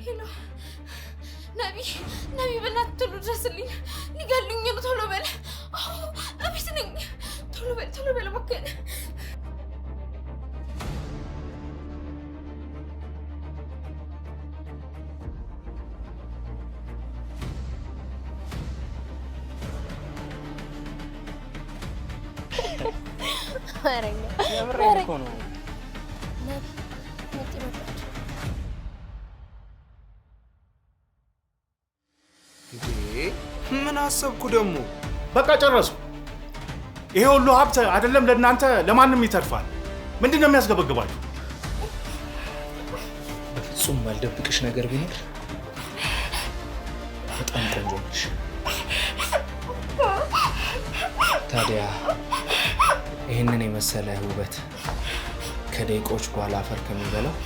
ሄሎ ነቢ በእናትህ ቶሎ ድረስልኝ። ሊገሉኝ ነው። ቶሎ በል። አዎ አቤት ነኝ። ቶሎ በል እባክህን። ምን አሰብኩ ደግሞ? በቃ ጨረስኩ። ይሄ ሁሉ ሀብት አይደለም ለእናንተ ለማንም ይተርፋል። ምንድን ነው የሚያስገበግባችሁ? በፍጹም ማልደብቅሽ ነገር ቢኖር በጣም ቆንጆ ነሽ። ታዲያ ይህንን የመሰለ ውበት ከደቂቆች በኋላ አፈር ከሚበላው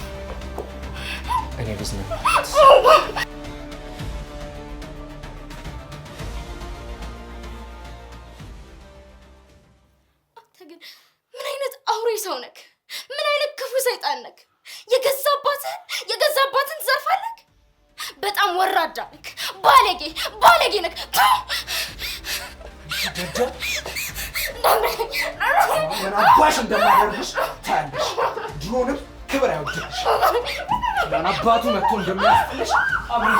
እኔ ብዝነው ሰው ነክ? ምን አይነት ክፉ ሰይጣን ነክ? የገዛ አባትን ትዘርፋለህ? በጣም ወራዳ ነክ፣ ባለጌ ነክ። ምን አባሽ እንደማደርግሽ ታያለሽ። ድሮንም ክብር አይወድልሽ። ያን አባቱ መጥቶ እንደሚያስጥልሽ አብረን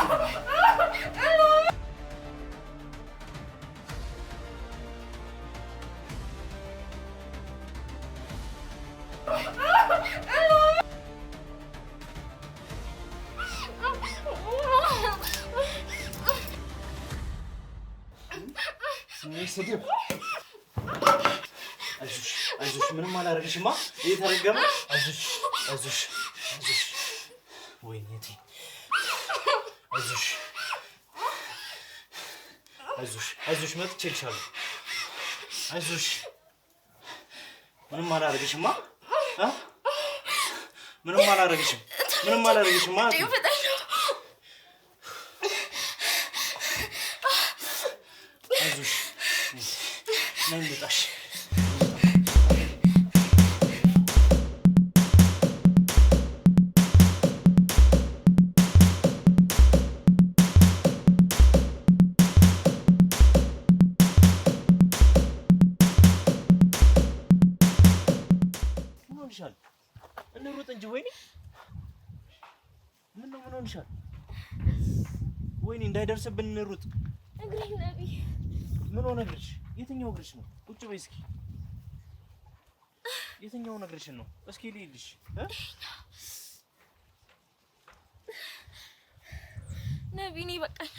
ስድብ። አይዞሽ ምንም አላደርግሽማ። እየተረገመ አይዞሽ ወይኔ እቴ አይዞሽ መጥቼልሻለሁ። አይዞሽ ምንም አላደርግሽማ። ምንም አላደርግሽማ። አይዞሽ ነይ ልጣሽ። ምን ሆንሻል? እንሩጥ እንጂ ወይኔ። ምን ሆንሻል? ወይኔ እንዳይደርስብን እንሩጥ። እግሬ ነቢ። ምን ሆነ እግርሽ? የትኛው እግርሽ ነው? ቁጭ በይ እስኪ። የትኛው እግርሽ ነው? እስኪ ልይልሽ። ነቢ እኔ በቃኝ።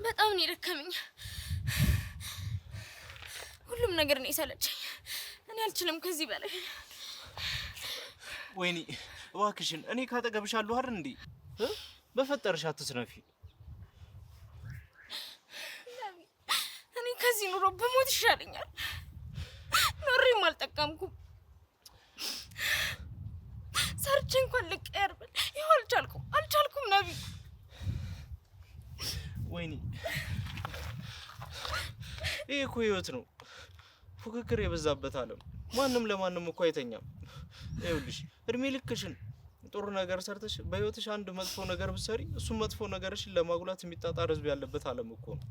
በጣም ነው የደከመኝ። ሁሉም ነገር ነው የሰለቸኝ። እኔ አልችልም ከዚህ በላይ። ወይኔ እባክሽን፣ እኔ ካጠገብሻለሁ አይደል እንዴ? በፈጠርሽ አትስነፊ። ከዚህ ኑሮ በሞት ይሻለኛል። ኖሬም አልጠቀምኩም። ሰርቼ እንኳን ልቀየር ብል ይኸው አልቻልኩም ነቢ። ወይኔ ይሄ እኮ ህይወት ነው፣ ፉክክር የበዛበት ዓለም። ማንም ለማንም እኮ አይተኛም። ይኸውልሽ እድሜ ልክሽን ጥሩ ነገር ሰርተሽ በህይወትሽ አንድ መጥፎ ነገር ብትሰሪ እሱ መጥፎ ነገርሽን ለማጉላት የሚጣጣር ህዝብ ያለበት ዓለም እኮ ነው።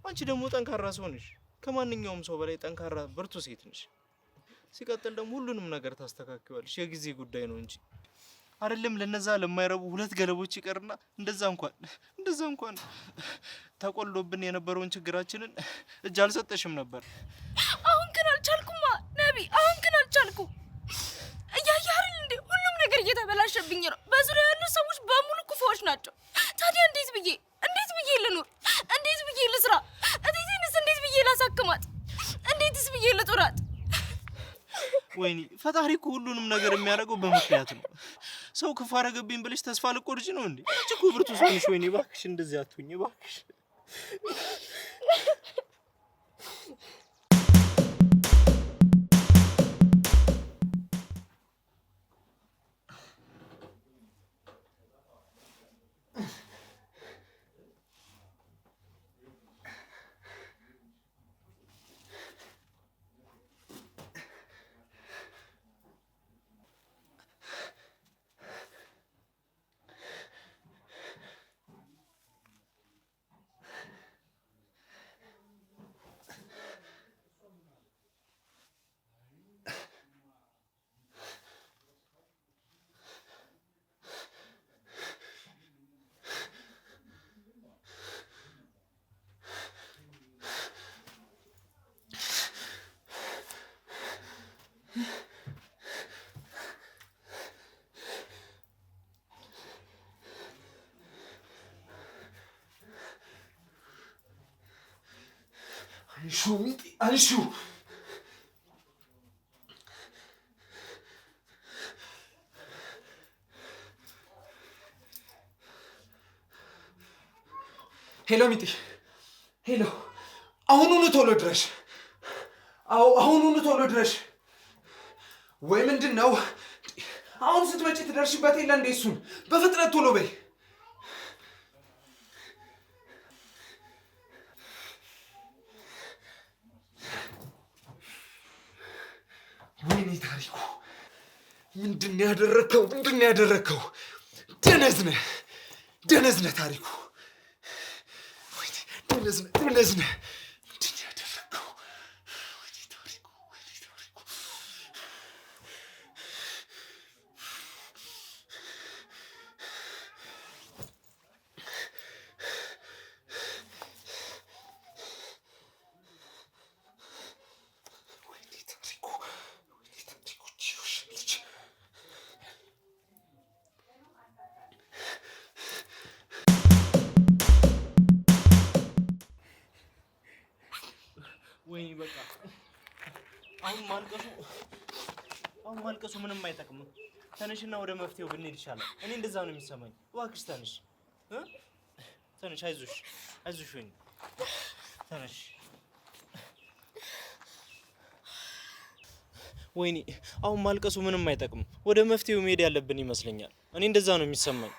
አንቺ ደግሞ ጠንካራ ሰው ነሽ። ከማንኛውም ሰው በላይ ጠንካራ ብርቱ ሴት ነሽ። ሲቀጥል ደግሞ ሁሉንም ነገር ታስተካክያለሽ። የጊዜ ጉዳይ ነው እንጂ አይደለም ለነዛ ለማይረቡ ሁለት ገለቦች ይቀርና እንደዛ እንኳን ተቆሎብን የነበረውን ችግራችንን እጅ አልሰጠሽም ነበር። አሁን ግን አልቻልኩም ነቢ። አሁን ግን አልቻልኩም። እያየህ አይደል እንዴ? ሁሉም ነገር እየተበላሸብኝ ነው። በዙሪያ ያሉ ሰዎች በሙሉ ክፉዎች ናቸው። ታዲያ እንዴት ብዬ ልኑር? እንዴት ብዬ ልስራ? እቴቴንስ እንዴት ብዬ ላሳክማት? እንዴትስ ብዬ ልጡራት? ወይኔ ፈጣሪ እኮ ሁሉንም ነገር የሚያደርገው በምክንያት ነው። ሰው ክፉ አደረገብኝ ብለሽ ተስፋ ልቆርጪ ነው እንዴ? አንቺ እኮ ብርቱ ሰው ነሽ። ወይኔ እባክሽ እንደዚህ አትሁኝ እባክሽ። አንሹ ሄሎ ሚጢ ሄሎ አሁኑኑ ቶሎ ድረሽ አሁኑኑ ቶሎ ድረሽ ወይ ምንድነው አሁን ስትመጪ ትደርሽበት የለ እንዴ እሱን በፍጥነት ቶሎ በይ ወይኔ ታሪኩ ምንድነው ያደረከው ደነዝነ ታሪኩ ወይኔ ደነዝነ ምንድነው ያደረከው ወይኔ ታሪኩ ወይኔ በቃ አሁን ማልቀሱ ምንም አይጠቅምም። ተነሽና ወደ መፍትሄው ብንሄድ ይሻላል። እኔ እንደዛ ነው የሚሰማኝ። እባክሽ ተነሽ ተነሽ። አይዞሽ ወይኔ ተነሽ። ወይኔ አሁን ማልቀሱ ምንም አይጠቅምም። ወደ መፍትሄው መሄድ ያለብን ይመስለኛል። እኔ እንደዛ ነው የሚሰማኝ።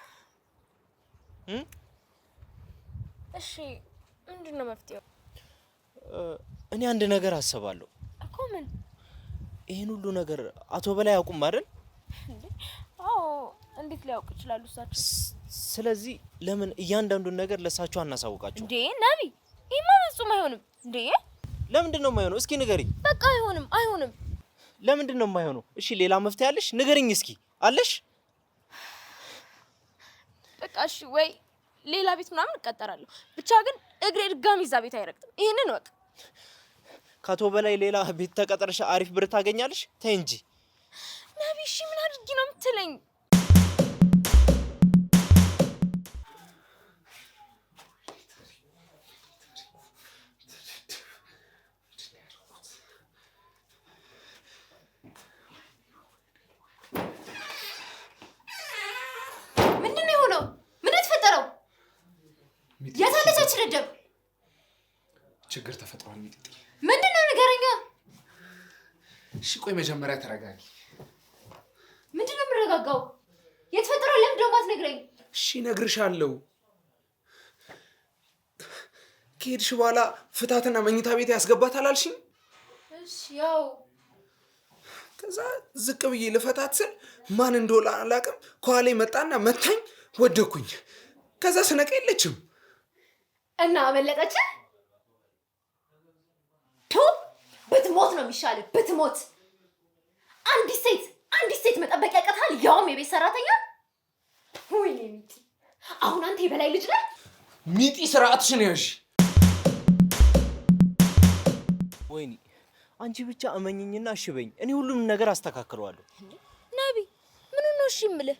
እሺ ምንድነው መፍትሄው? እኔ አንድ ነገር አስባለሁ እኮ። ምን? ይሄን ሁሉ ነገር አቶ በላይ ያውቁም አይደል? አዎ። እንዴት ሊያውቁ ይችላሉ እሳቸው? ስለዚህ ለምን እያንዳንዱን ነገር ለሳቸው አናሳውቃቸው እንዴ? ነቢ ይሄማ ፍጹም አይሆንም። እንዴ ለምንድን ነው የማይሆነው? እስኪ ንገሪኝ። በቃ አይሆንም። ለምንድን ነው የማይሆነው? እሺ ሌላ መፍትሄ አለሽ? ንገሪኝ እስኪ። አለሽ? በቃ እሺ፣ ወይ ሌላ ቤት ምናምን እቀጠራለሁ። ብቻ ግን እግሬ ድጋሚ እዛ ቤት አይረግጥም። ይሄንን ወቅ ካቶ በላይ ሌላ ቤት ተቀጠረሽ አሪፍ ብር ታገኛለሽ። ተይ እንጂ ነቢ። እሺ ምን አድርጊ ነው የምትለኝ? ምንድነው የሆነው? ምን ተፈጠረው? የታለች ረደብ? ችግር ተፈጥሯል ሚጢ። ምንድነው ንገረኛ። እሺ ቆይ መጀመሪያ ተረጋጊ። ምንድነው የምረጋጋው? የተፈጠረው ለምን ደሞ አትነግረኝ? እሺ እነግርሻለሁ። ከሄድሽ በኋላ ፍታትና መኝታ ቤት ያስገባታል አልሽኝ? እሺ ያው ከዛ ዝቅ ብዬ ልፈታት ስል ማን እንደሆነ አላውቅም ከኋላ መጣና መታኝ፣ ወደኩኝ። ከዛ ስነቃ የለችም እና አመለጠች። ብትሞት ነው የሚሻለው፣ ብትሞት። አንዲት ሴት መጠበቅ ያቀታል፣ ያውም የቤት ሰራተኛ። ወይኔ ሚጢ፣ አሁን አንተ የበላይ ልጅ ነህ። ሚጢ ስርዓትሽን ያዥ። ወይኔ አንቺ ብቻ እመኝኝና እሺ በይኝ። እኔ ሁሉም ነገር አስተካክለዋለሁ። ነቢ ምን ነው እሺ የምልህ?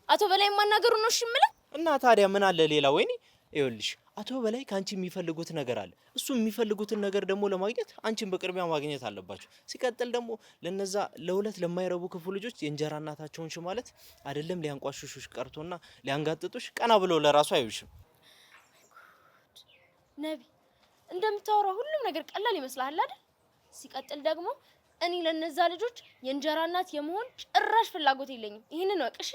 አቶ በላይ ማናገሩ ነው እሺ የምልህ? እና ታዲያ ምን አለ ሌላ? ወይኔ ይኸውልሽ አቶ በላይ ካንቺ የሚፈልጉት ነገር አለ። እሱ የሚፈልጉትን ነገር ደግሞ ለማግኘት አንቺን በቅርቢያ ማግኘት አለባቸው። ሲቀጥል ደግሞ ለነዛ ለሁለት ለማይረቡ ክፉ ልጆች የእንጀራ እናታቸውን ማለት አይደለም ሊያንቋሽሹሽ ቀርቶና ሊያንጋጥጡሽ ቀና ብለው ለራሱ አይውሽም። ነቢ እንደምታወራው ሁሉም ነገር ቀላል ይመስልሃል አይደል? ሲቀጥል ደግሞ እኔ ለነዛ ልጆች የእንጀራ እናት የመሆን ጭራሽ ፍላጎት የለኝም። ይሄንን ወቅሽ።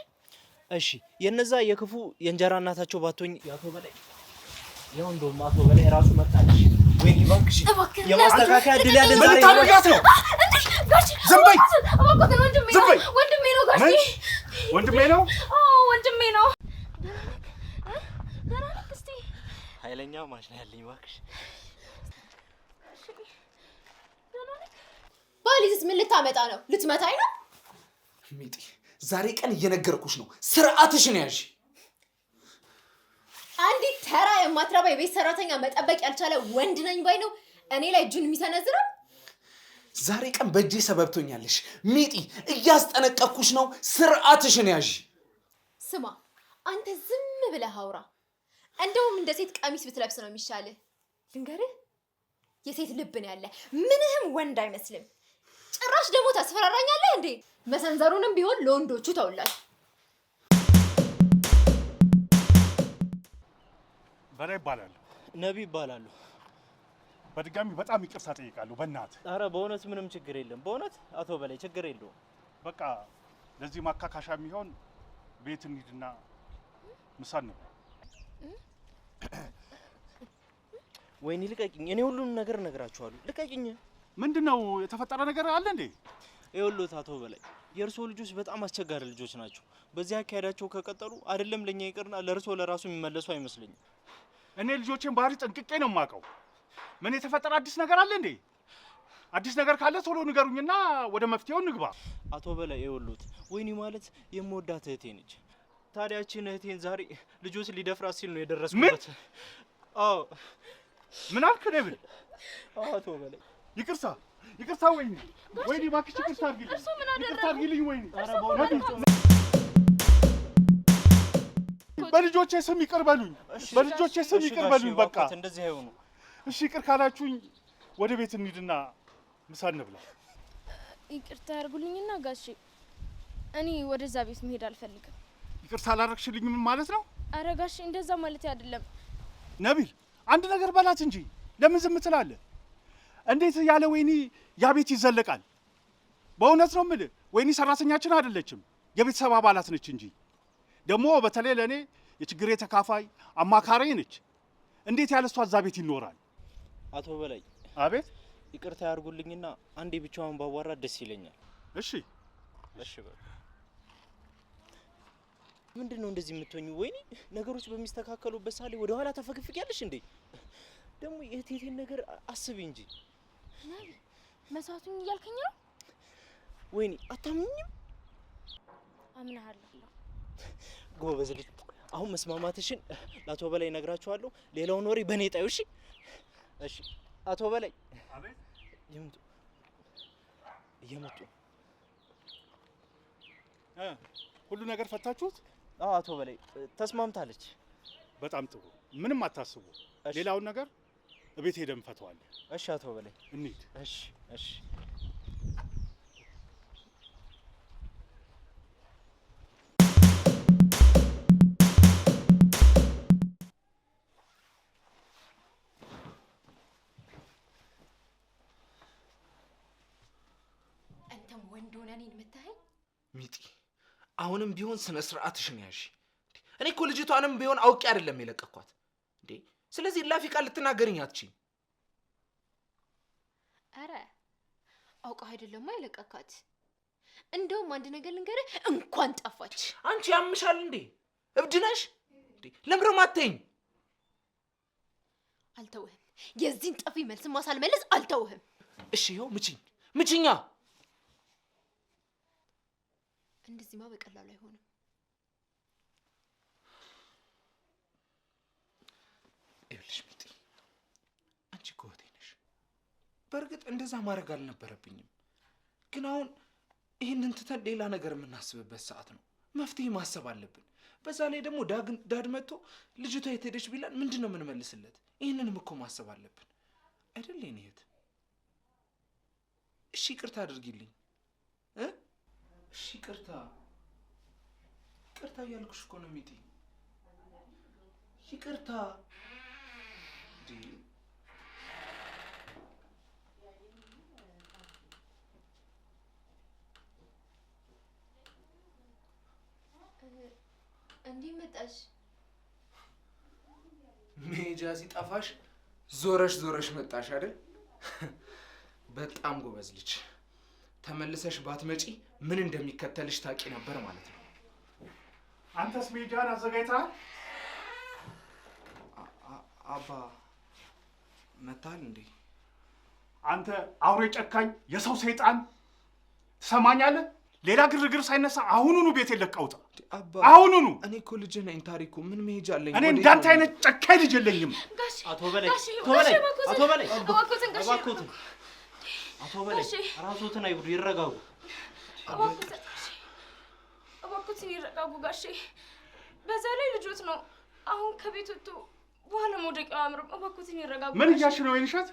እሺ የነዛ የክፉ የእንጀራ እናታቸው ባትሆኝ ያቶ በላይ ያው እንደውም አቶ በላይ ራሱ መጣልሽ። ወይኔ ባክሽ የማስተካከያ ድል ያለን ዛሬ ታደርጋት ነው። ዝም በይ። ወንድሜ ነው ጋሽ። ወንድሜ ነው? አዎ ወንድሜ ነው። እስቲ ኃይለኛ ማሽላ ያለኝ ባክሽ። ባሊዝስ ምን ልታመጣ ነው? ልትመታኝ ነው? ሚጢ ዛሬ ቀን እየነገርኩሽ ነው፣ ስርዓትሽን ያዥ። አንዲት ተራ የማትረባ የቤት ሰራተኛ መጠበቅ ያልቻለ ወንድ ነኝ ባይ ነው እኔ ላይ እጁን የሚሰነዝረው። ዛሬ ቀን በእጄ ሰበብቶኛለሽ ሚጢ፣ እያስጠነቀቅኩሽ ነው፣ ስርዓትሽን ያዥ። ስማ አንተ ዝም ብለህ አውራ። እንደውም እንደ ሴት ቀሚስ ብትለብስ ነው የሚሻልህ። ልንገርህ የሴት ልብ ነው ያለ። ምንህም ወንድ አይመስልም። ጭራሽ ደግሞ ታስፈራራኛለህ እንዴ? መሰንዘሩንም ቢሆን ለወንዶቹ ተውላል። በላይ ይባላል። ነቢ ይባላሉ። በድጋሚ በጣም ይቅርታ ጠይቃለሁ በእናትህ። ኧረ በእውነት ምንም ችግር የለም። በእውነት አቶ በላይ ችግር የለውም። በቃ ለዚህ ማካካሻ የሚሆን ቤት እንሂድና ምሳ እንብላ። ወይኔ ልቀቂኝ። እኔ ሁሉንም ነገር እነግራችኋለሁ። ልቀቂኝ። ምንድነው የተፈጠረ ነገር አለ እንዴ? ይኸውልዎት አቶ በላይ የእርሶ ልጆች በጣም አስቸጋሪ ልጆች ናቸው። በዚህ አካሄዳቸው ከቀጠሉ አይደለም ለኛ ይቅርና ለእርሶ ለራሱ የሚመለሱ አይመስለኝም። እኔ ልጆቼን ባህሪ ጠንቅቄ ነው የማውቀው። ምን የተፈጠረ አዲስ ነገር አለ እንዴ? አዲስ ነገር ካለ ቶሎ ንገሩኝና ወደ መፍትሄው እንግባ። አቶ በላይ ይኸውልዎት ወይኔ ማለት የምወዳት እህቴ ነች። ታዲያ እቺን እህቴን ዛሬ ልጆች ሊደፍራት ሲል ነው የደረስኩበት። አዎ ምን አልክ ነብል? አቶ በላይ ይቅርታ ወይኔ እባክሽ ይቅርታ አድርጊልኝ ወይኔ። በልጆቼ ስም ይቅር በሉኝ። በቃ እንደዚህ አይሆኑ። እሺ ይቅር ካላችሁኝ ወደ ቤት እንሂድና ምሳ እንብላ። ይቅርታ ያርጉልኝና ጋሼ እኔ ወደዛ ቤት መሄድ አልፈልግም። ይቅርታ አላረግሽልኝም ማለት ነው? አረ ጋሼ እንደዛ ማለት አይደለም። ነቢል አንድ ነገር በላት እንጂ ለምን ዝም ትላለህ? እንዴት ያለ ወይኒ ያ ቤት ይዘለቃል? በእውነት ነው የምልህ። ወይኒ ሰራተኛችን አይደለችም፣ የቤተሰብ አባላት ነች እንጂ ደግሞ በተለይ ለእኔ የችግሬ ተካፋይ አማካሪ ነች። እንዴት ያለ እሷ እዛ ቤት ይኖራል? አቶ በላይ አቤት። ይቅርታ ያርጉልኝና አንዴ ብቻዋን ባዋራ ደስ ይለኛል። እሺ በቃ ምንድነው እንደዚህ የምትሆኚ? ወይኔ ነገሮች በሚስተካከሉበት ሳሌ ወደ ኋላ ተፈግፍጊያለሽ እንዴ? ደግሞ የቴቴን ነገር አስቢ እንጂ። ነቢ መስዋዕቱን እያልከኝ ነው? ወይኔ አታምኚኝም? አምናለሁ። ጎበዝ ልጅ። አሁን መስማማትሽን ለአቶ በላይ ነግራችኋለሁ። ሌላውን ወሬ በኔ ጣዩ። እሺ አቶ በላይ አቤት። እየመጡ ሁሉ ነገር ፈታችሁት? አዎ አቶ በላይ ተስማምታለች። በጣም ጥሩ። ምንም አታስቡ። ሌላውን ነገር እቤት ሄደን ፈተዋለን። እሺ አቶ በላይ እንሂድ። እሺ አንተም ወንድ ሆነህ እኔን የምታየኝ? ሚጢ አሁንም ቢሆን ስነ ስርዓትሽን ያዥ። እኔ እኮ ልጅቷንም ቢሆን አውቄ አይደለም የለቀኳት እንዴ። ስለዚህ ላፊ ቃል ልትናገርኝ አትችይም። አረ አውቀህ አይደለም የለቀካት። እንደውም አንድ ነገር ልንገርህ፣ እንኳን ጠፋች። አንቺ ያምሻል እንዴ? እብድ ነሽ እንዴ? ለምንድን ነው የማትተይኝ? አልተውህም። የዚህን ጠፊ መልስ ማሳልመለስ አልተውህም። እሺ ይኸው ምችኛ። እንደዚህማ በቀላሉ አይሆንም። ይኸውልሽ ሚጢ፣ አንቺ እኮ እህቴ ነሽ። በእርግጥ እንደዛ ማድረግ አልነበረብኝም፣ ግን አሁን ይህንን ትተን ሌላ ነገር የምናስብበት ሰዓት ነው። መፍትሄ ማሰብ አለብን። በዛ ላይ ደግሞ ዳድ መጥቶ ልጅቷ የት ሄደች ቢላን ምንድን ነው የምንመልስለት? ይህንንም እኮ ማሰብ አለብን አይደል የኔ እህት? እሺ ይቅርታ አድርጊልኝ። እሺ ይቅርታ እያልኩሽ እኮ ነው ሚጢ። ይቅርታ እንዴ መጣሽ? መሄጃ ሲጠፋሽ ዞረሽ መጣሽ አይደል? በጣም ጎበዝ ልጅ። ተመልሰሽ ባትመጪ ምን እንደሚከተልሽ ታውቂ ነበር ማለት ነው። አንተስ መሄጃን አዘጋጅተሃል? አባ መታል እንዴ? አንተ አውሬ ጨካኝ፣ የሰው ሰይጣን፣ ትሰማኛለህ? ሌላ ግርግር ሳይነሳ አሁኑኑ ቤት የለቀውጣ። አባ አሁኑኑ። እኔ እኮ ልጅ ነኝ ታሪኩ። ምን መሄጃ አለኝ? እኔ እንዳንተ አይነት ጨካኝ ልጅ የለኝም። አቶ በላይ ራስዎትን አይጉዱ፣ ይረጋጉ። እባክዎትን ይረጋጉ ጋሼ። በዛ ላይ ልጆት ነው። አሁን ከቤት ወጥቶ በኋላ መውደቂያው አያምርም። እባክዎትን ይረጋጉ። ምን እያልሽ ነው ወይንሸት?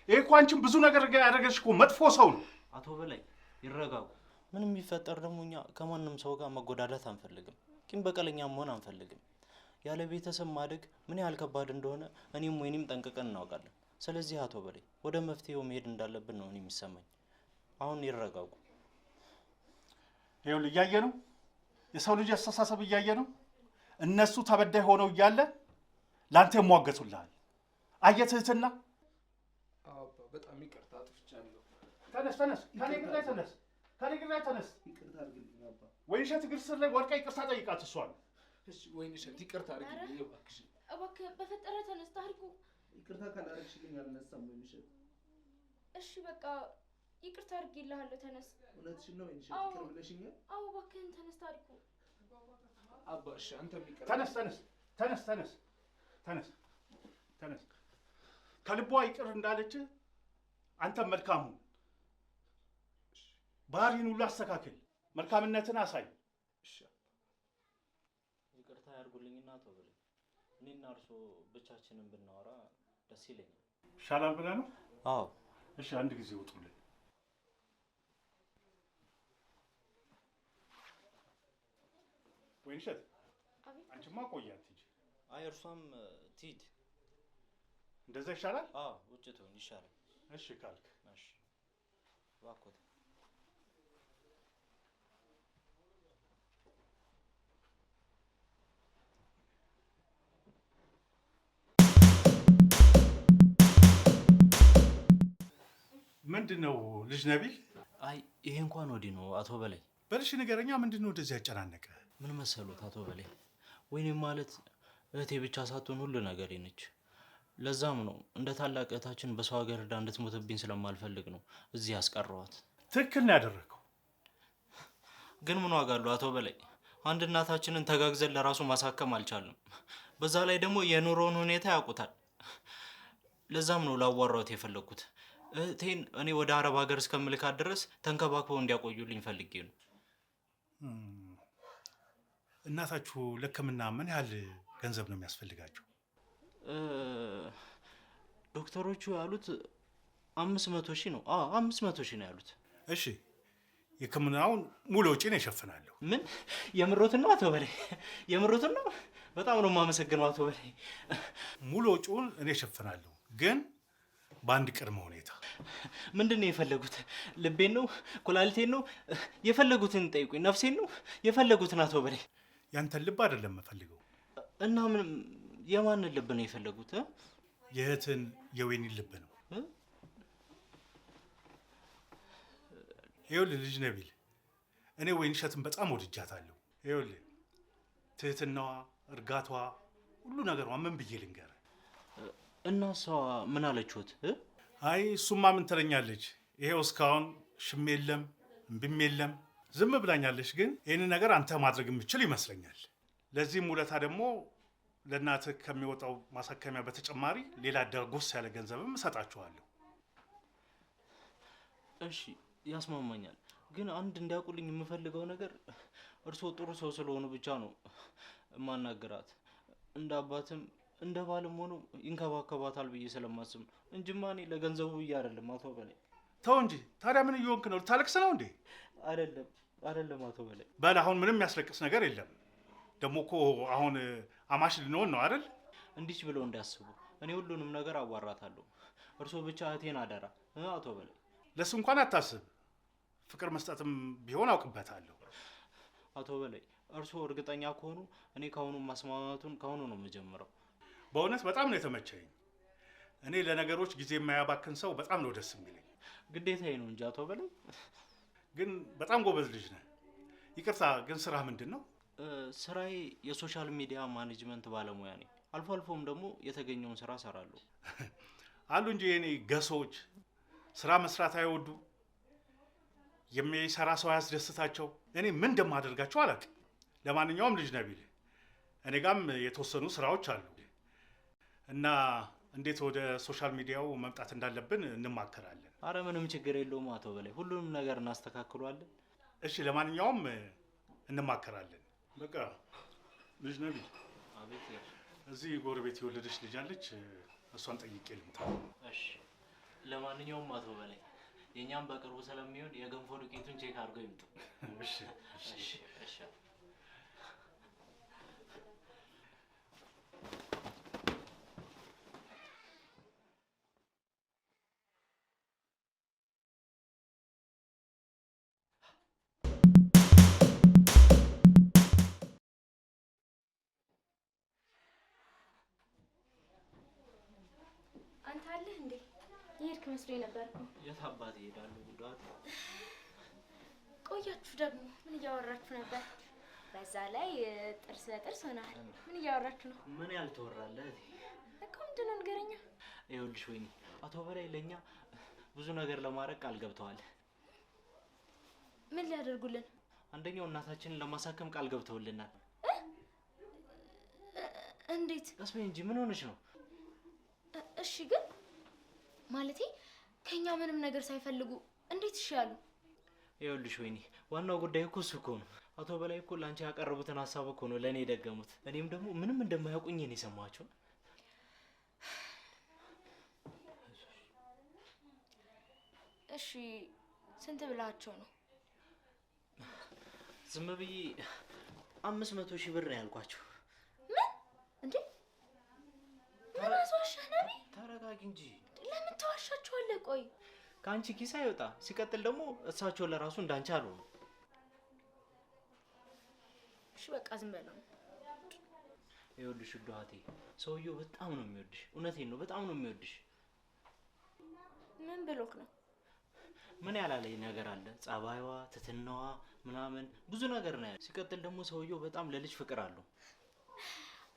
ይሄ እኮ አንቺን ብዙ ነገር ያደረገሽ እኮ መጥፎ ሰው ነው። አቶ በላይ ይረጋጉ። ምንም ቢፈጠር ደግሞ እኛ ከማንም ሰው ጋር መጎዳዳት አንፈልግም። ቂም በቀለኛ መሆን አንፈልግም። ያለ ቤተሰብ ማደግ ምን ያህል ከባድ እንደሆነ እኔም ወይንም ጠንቅቀን እናውቃለን። ስለዚህ አቶ በላይ ወደ መፍትሄው መሄድ እንዳለብን ነው እኔ የሚሰማኝ። አሁን ይረጋጉ። ይኸውልህ እያየ ነው የሰው ልጅ አስተሳሰብ እያየ ነው። እነሱ ተበዳይ ሆነው እያለ ላንተ ይሟገቱልሃል። አየህ ትህትና። አባ በጣም ይቅርታ አጥፍቻለሁ። ተነስ ተነስ፣ ከኔ ግራ ተነስ፣ ከኔ ግራ ተነስ። ይቅርታ አድርግልኝ አባ። ወይንሸት እግር ስር ላይ ወድቃ ይቅርታ ጠይቃት እሷን። እሺ ወይንሸት ይቅርታ አድርግልኝ እባክሽ። እባክህ በፈጠረ ተነስ ታሪኩ። ይቅርታ ካላደረግሽልኝ አልነሳም ወይንሸት። እሺ በቃ ይቅርታ አድርጌልሃለሁ ተነስ። እውነትሽን ነው ወይንሸት? ይቅር ብለሽኛል? አዎ እባክህን ተነስ ታሪኩ። አባ እሺ አንተም ይቅርታ። ተነስ ተነስ ተነስ ተነስ ተነስ ተነስ። ከልቧ ይቅር እንዳለች አንተም መልካም ሁን። ባህሪን ሁሉ አስተካክል፣ መልካምነትን አሳይ። እሺ ይቅርታ ያድርጉልኝና አቶ በላይ እኔና እርሶ ብቻችንን ብናወራ ደስ ይለኛል። ይሻላል ብለህ ነው? አዎ። እሺ አንድ ጊዜ ውጡልኝ። ወይንሸት አንቺማ ቆያት እንጂ። አይ እርሷም ትሂድ። እንደዛ ይሻላል? አዎ ውጭ ትሆን ይሻላል። እሺ ካልክ እሺ እባክዎት። ምንድን ነው ልጅ ነቢል? አይ ይሄ እንኳን ወዲህ ነው አቶ በላይ። በልሽ ንገረኛ፣ ምንድን ነው እንደዚህ ያጨናነቀ? ምን መሰሉት አቶ በላይ፣ ወይኔ ማለት እህቴ ብቻ ሳትሆን ሁሉ ነገሬ ነች። ለዛም ነው እንደ ታላቅ እህታችን በሰው ሀገር ሄዳ እንድትሞትብኝ ስለማልፈልግ ነው እዚህ ያስቀረዋት። ትክክል ነው ያደረገው። ግን ምን ዋጋ አለው አቶ በላይ? አንድ እናታችንን ተጋግዘን ለራሱ ማሳከም አልቻልንም። በዛ ላይ ደግሞ የኑሮውን ሁኔታ ያውቁታል። ለዛም ነው ላዋራዎት የፈለግኩት። እህቴን እኔ ወደ አረብ ሀገር እስከምልካት ድረስ ተንከባክበው እንዲያቆዩልኝ ፈልጌ ነው። እናታችሁ ለሕክምና ምን ያህል ገንዘብ ነው የሚያስፈልጋቸው? ዶክተሮቹ ያሉት 500 ሺህ ነው። 500 ሺህ ነው ያሉት። እሺ የሕክምናውን ሙሉ ወጪን እሸፍናለሁ። ምን የምሮትን ነው አቶ በላይ? የምሮትን ነው? በጣም ነው የማመሰግነው አቶ በላይ። ሙሉ ወጪውን እኔ እሸፍናለሁ፣ ግን በአንድ ቅድመ ሁኔታ። ምንድን ነው የፈለጉት? ልቤን ነው? ኩላሊቴን ነው? የፈለጉትን ጠይቁኝ። ነፍሴን ነው? የፈለጉትን አቶ በላይ። ያንተን ልብ አይደለም የምፈልገው። እና ምን የማንን ልብ ነው የፈለጉት? የእህትን የወይኒን ልብ ነው። ይኸውልህ ልጅ ነቢል፣ እኔ ወይንሸትን በጣም ወድጃታለሁ። ይኸውልህ ትህትናዋ፣ እርጋቷ፣ ሁሉ ነገሯ ምን ብዬ ልንገርህ? እና እሷ ምን አለችሁት? አይ እሱማ ምን ትለኛለች? ይሄው እስካሁን ሽም የለም እምቢም የለም ዝም ብላኛለች። ግን ይህን ነገር አንተ ማድረግ የምችል ይመስለኛል። ለዚህም ውለታ ደግሞ ለእናትህ ከሚወጣው ማሳከሚያ በተጨማሪ ሌላ ዳጎስ ያለ ገንዘብም እሰጣችኋለሁ። እሺ ያስማማኛል። ግን አንድ እንዲያውቁልኝ የምፈልገው ነገር እርስዎ ጥሩ ሰው ስለሆኑ ብቻ ነው ማናገራት። እንደ አባትም እንደ ባልም ሆኖ ይንከባከባታል ብዬ ስለማስብ ነው እንጂማ እኔ ለገንዘቡ ብዬ አይደለም አቶ በላይ። ተው እንጂ ታዲያ ምን እየሆንክ ነው? ልታለቅስ ነው እንዴ? አይደለም አቶ በላይ። በል አሁን ምንም የሚያስለቅስ ነገር የለም። ደግሞ እኮ አሁን አማሽ ልንሆን ነው አይደል? እንዲች ብለው እንዳያስቡ እኔ ሁሉንም ነገር አዋራታለሁ። እርስዎ ብቻ እህቴን አደራ አቶ በላይ። ለሱ እንኳን አታስብ። ፍቅር መስጠትም ቢሆን አውቅበታለሁ። አቶ በላይ እርስዎ እርግጠኛ ከሆኑ እኔ ካሁኑ ማስማማቱን ካሁኑ ነው የምጀምረው። በእውነት በጣም ነው የተመቸኝ። እኔ ለነገሮች ጊዜ የማያባክን ሰው በጣም ነው ደስ የሚለኝ። ግዴታዬ ነው እንጂ አቶ በላይ። ግን በጣም ጎበዝ ልጅ ነህ። ይቅርታ ግን ስራህ ምንድን ነው? ስራዬ የሶሻል ሚዲያ ማኔጅመንት ባለሙያ ነኝ። አልፎ አልፎም ደግሞ የተገኘውን ስራ እሰራለሁ። አሉ እንጂ የኔ ገሶች ስራ መስራት አይወዱ፣ የሚሰራ ሰው ያስደስታቸው። እኔ ምን እንደማደርጋቸው አላውቅም። ለማንኛውም ልጅ ነቢል፣ እኔ ጋም የተወሰኑ ስራዎች አሉ እና እንዴት ወደ ሶሻል ሚዲያው መምጣት እንዳለብን እንማከራለን። አረ ምንም ችግር የለውም አቶ በላይ፣ ሁሉንም ነገር እናስተካክሏለን። እሺ ለማንኛውም እንማከራለን። በቃ ልጅ ነቢል፣ አቤት። እዚህ ጎረቤት የወለደች ልጅ አለች፣ እሷን ጠይቄ ልምጣ። እሺ ለማንኛውም አቶ በላይ የኛም በቅርቡ ስለሚሆን የገንፎ ዱቄቱን ቼክ አድርገው ይምጡ። እሺ እሺ እሺ። አንተ አለህ እንዴ? የሄድክ መስሎኝ ነበር እኮ። የት አባት ይሄዳሉ? ጉዳት ቆያችሁ ደግሞ ምን እያወራችሁ ነበር? በዛ ላይ ጥርስ ለጥርስ ሆናል። ምን እያወራችሁ ነው? ምን ያልተወራለህ እኮ ምንድን ነው ንገረኛ። ይኸውልሽ ወይኔ አቶ በላይ ለኛ ብዙ ነገር ለማድረግ ቃል ገብተዋል። ምን ሊያደርጉልን? አንደኛው እናታችንን ለማሳከም ቃል ገብተውልናል። እንዴት? ቀስ በይ እንጂ ምን ሆነሽ ነው? እሺ ግን ማለቴ ከኛ ምንም ነገር ሳይፈልጉ እንዴት እሺ ያሉ? ይኸውልሽ ወይኔ ዋናው ጉዳይ እኮ እሱ እኮ ነው። አቶ በላይ እኮ ላንቺ ያቀረቡትን ሀሳብ እኮ ነው ለኔ የደገሙት። እኔም ደግሞ ምንም እንደማያውቁኝ ነው የሰማቸው። እሺ ስንት ብላቸው ነው? ዝም ብዬ 500 ሺህ ብር ነው ያልኳቸው። ምን እንዴ? ምን አስዋሻህ ነቢ? ተረጋጊ እንጂ። ለምን ተዋሻቸዋለህ? ቆይ ከአንቺ ኪስ አይወጣ። ሲቀጥል ደግሞ እሳቸው ለራሱ እንዳንቺ አልሆኑ። እሺ በቃ ዝም በለው። ይኸውልሽ ዱሃቴ ሰውየው በጣም ነው የሚወድሽ። እውነቴን ነው በጣም ነው የሚወድሽ። ምን ብሎክ ነው? ምን ያላለኝ ነገር አለ? ጸባይዋ፣ ትትናዋ ምናምን ብዙ ነገር ነው ያለ። ሲቀጥል ደግሞ ሰውየው በጣም ለልጅ ፍቅር አለው።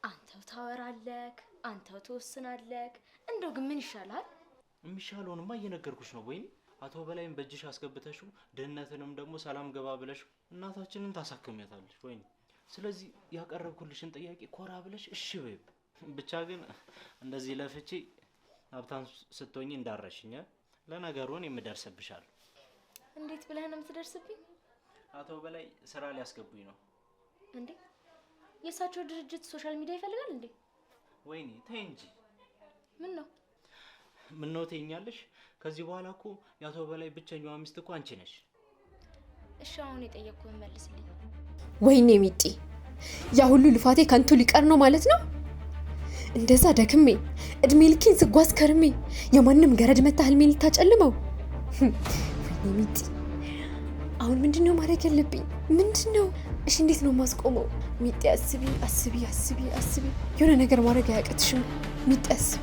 አንተው ታወራለክ፣ አንተው ትወስናለክ። እንደው ግን ምን ይሻላል? የሚሻለውንማ እየነገርኩሽ ነው። ወይኔ አቶ በላይም በእጅሽ አስገብተሽው ድህነትንም ደግሞ ሰላም ገባ ብለሽ እናታችንን ታሳክሚያታለሽ። ወይኔ ስለዚህ ያቀረብኩልሽን ጥያቄ ኮራ ብለሽ እሺ በይ። ብቻ ግን እንደዚህ ለፍቼ ሀብታም ስትሆኚ እንዳረሽኝ። ለነገሩን የምደርስብሻለሁ። እንዴት ብለህ ነው የምትደርስብኝ? አቶ በላይ ስራ ሊያስገቡኝ ነው። እንዴ የእሳቸው ድርጅት ሶሻል ሚዲያ ይፈልጋል እንዴ? ወይኔ ተይ እንጂ። ምን ነው? ምን ነው ትይኛለሽ? ከዚህ በኋላ እኮ የአቶ በላይ ብቸኛዋ ሚስት እኮ አንቺ ነሽ። እሺ አሁን የጠየቅኩህን መልስልኝ። ወይኔ ሚጢ፣ ያ ሁሉ ልፋቴ ከንቱ ሊቀር ነው ማለት ነው? እንደዛ ደክሜ እድሜ ልኬን ስጓዝ ከርሜ የማንም ገረድ መታ ህልሜን ልታጨልመው? ወይኔ ሚጢ፣ አሁን ምንድነው ማድረግ ያለብኝ? ምንድነው? እሺ እንዴት ነው ማስቆመው? ሚጢ አስቢ አስቢ አስቢ አስቢ። የሆነ ነገር ማድረግ አያቅትሽም ሚጢ? አስቢ